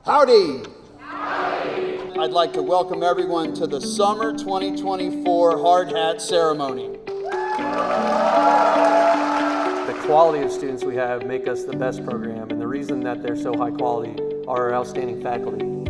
Howdy! Howdy! I'd like to welcome everyone to the Summer 2024 Hard Hat Ceremony. The quality of students we have make us the best program, and the reason that they're so high quality are our outstanding faculty.